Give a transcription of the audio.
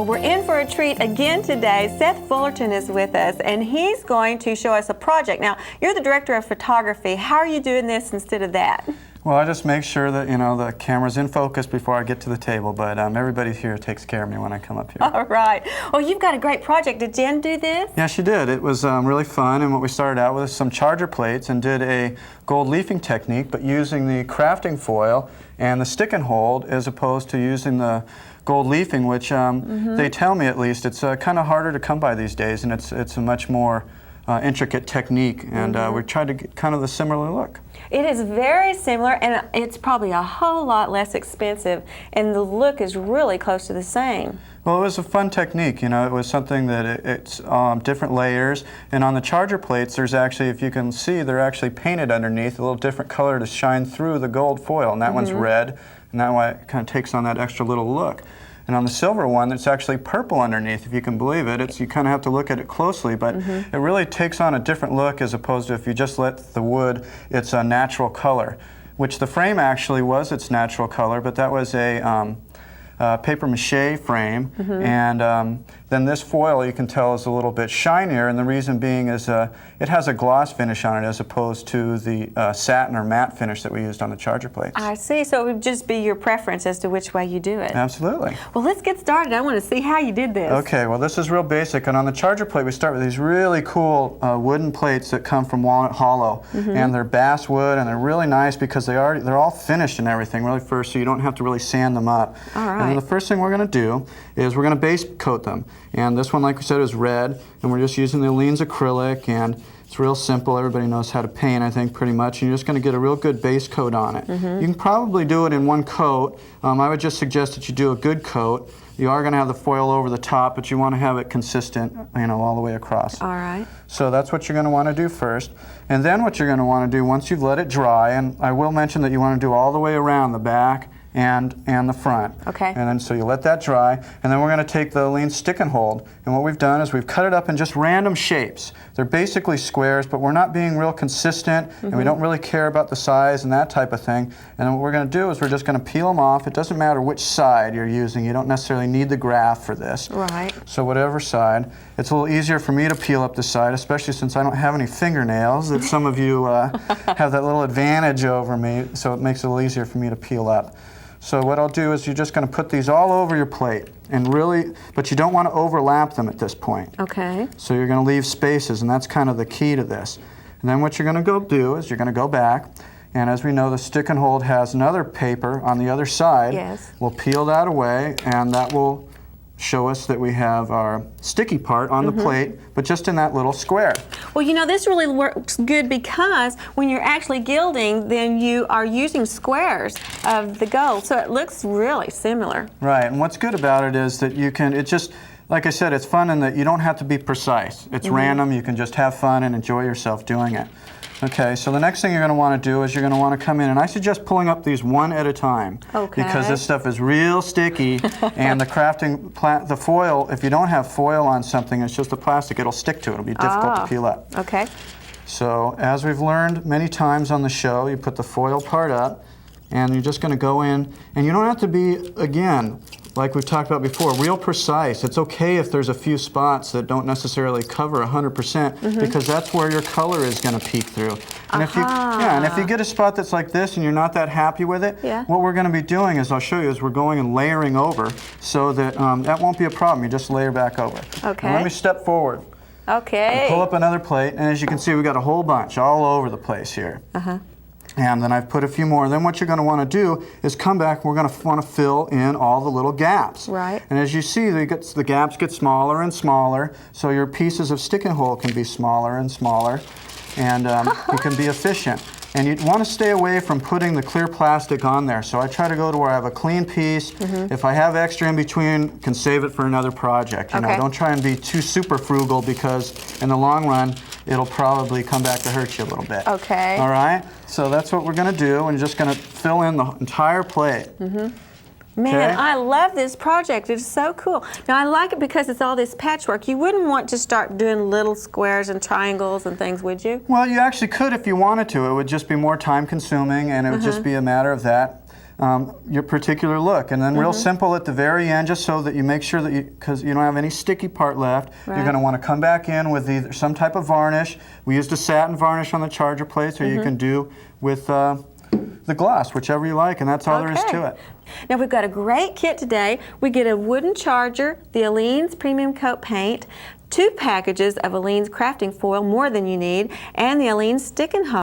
Well, we're in for a treat again today. Seth Fullerton is with us, and he's going to show us a project. Now, you're the director of photography. How are you doing this instead of that? Well, I just make sure that, the camera's in focus before I get to the table, but everybody here takes care of me when I come up here. All right. Well, you've got a great project. Did Jen do this? Yeah, she did. It was really fun, and what we started out with is some charger plates and did a gold leafing technique, but using the crafting foil and the stick and hold as opposed to using the gold leafing, which they tell me at least it's kind of harder to come by these days, and it's a much more intricate technique, and we tried to get kind of the similar look. It is very similar, and it's probably a whole lot less expensive, and the look is really close to the same. Well, it was a fun technique, it was something that it's different layers, and on the charger plates there's actually, if you can see, they're actually painted underneath, a little different color to shine through the gold foil, and that one's red, and that one kind of takes on that extra little look. And on the silver one, it's actually purple underneath, if you can believe it. You kind of have to look at it closely, but it really takes on a different look as opposed to if you just let the wood, it's a natural color, which the frame actually was its natural color, but that was a paper mache frame, and then this foil you can tell is a little bit shinier, and the reason being is it has a gloss finish on it as opposed to the satin or matte finish that we used on the charger plates. I see, so it would just be your preference as to which way you do it. Absolutely. Well, let's get started. I want to see how you did this. Okay, well this is real basic, and on the charger plate we start with these really cool wooden plates that come from Walnut Hollow, and they're basswood, and they're really nice because they're all finished and everything really first, so you don't have to really sand them up. All right. And then the first thing we're going to do is we're going to base coat them. And this one, like we said, is red, and we're just using the Aleene's acrylic, and it's real simple. Everybody knows how to paint, I think, pretty much, and you're just going to get a real good base coat on it. You can probably do it in one coat. I would just suggest that you do a good coat. You are going to have the foil over the top, but you want to have it consistent, all the way across. All right. So that's what you're going to want to do first. And then what you're going to want to do once you've let it dry, and I will mention that you want to do all the way around the back and the front. Okay. And then so you let that dry, and then we're going to take the Aleene stick and hold, and what we've done is we've cut it up in just random shapes. They're basically squares, but we're not being real consistent, and we don't really care about the size and that type of thing. And then what we're going to do is we're just going to peel them off. It doesn't matter which side you're using. You don't necessarily need the graph for this. Right. So whatever side. It's a little easier for me to peel up the side, especially since I don't have any fingernails, that some of you have that little advantage over me, so it makes it a little easier for me to peel up. So what I'll do is you're just going to put these all over your plate, and really, but you don't want to overlap them at this point. Okay. So you're going to leave spaces, and that's kind of the key to this. And then what you're going to go do is you're going to go back, and as we know, the stick and hold has another paper on the other side. Yes. We'll peel that away, and that will show us that we have our sticky part on the plate, but just in that little square. Well, this really works good because when you're actually gilding, then you are using squares of the gold, so it looks really similar. Right, and what's good about it is that you can, like I said, it's fun in that you don't have to be precise. It's random, you can just have fun and enjoy yourself doing it. Okay, so the next thing you're going to want to do is you're going to want to come in, and I suggest pulling up these one at a time. Okay. Because this stuff is real sticky, and the foil, if you don't have foil on something, it's just a plastic, it'll stick to it. It'll be difficult to peel up. Okay. So as we've learned many times on the show, you put the foil part up, and you're just going to go in, and you don't have to be, again, like we've talked about before, real precise. It's okay if there's a few spots that don't necessarily cover 100%, because that's where your color is going to peek through. And if you get a spot that's like this and you're not that happy with it, what we're going to be doing is, I'll show you, is we're going and layering over so that that won't be a problem. You just layer back over. Okay. And let me step forward. Okay. And pull up another plate, and as you can see, we've got a whole bunch all over the place here. And then I've put a few more. Then what you're going to want to do is come back, and we're going to want to fill in all the little gaps. Right. And as you see, the gaps get smaller and smaller, so your pieces of stick and hold can be smaller and smaller, and you can be efficient. And you want to stay away from putting the clear plastic on there. So I try to go to where I have a clean piece. If I have extra in between, can save it for another project. You know, don't try and be too super frugal, because in the long run, it'll probably come back to hurt you a little bit. Okay. All right? So that's what we're going to do, and just going to fill in the entire plate. Man, I love this project. It's so cool. Now, I like it because it's all this patchwork. You wouldn't want to start doing little squares and triangles and things, would you? Well, you actually could if you wanted to. It would just be more time consuming, and it would just be a matter of that. your particular look. And then real simple at the very end, just so that you make sure that because you don't have any sticky part left, you're going to want to come back in with either some type of varnish. We used a satin varnish on the charger plates, or you can do with the gloss, whichever you like, and that's all there is to it. Now we've got a great kit today. We get a wooden charger, the Aleene's Premium Coat Paint, 2 packages of Aleene's crafting foil, more than you need, and the Aleene stick and hose.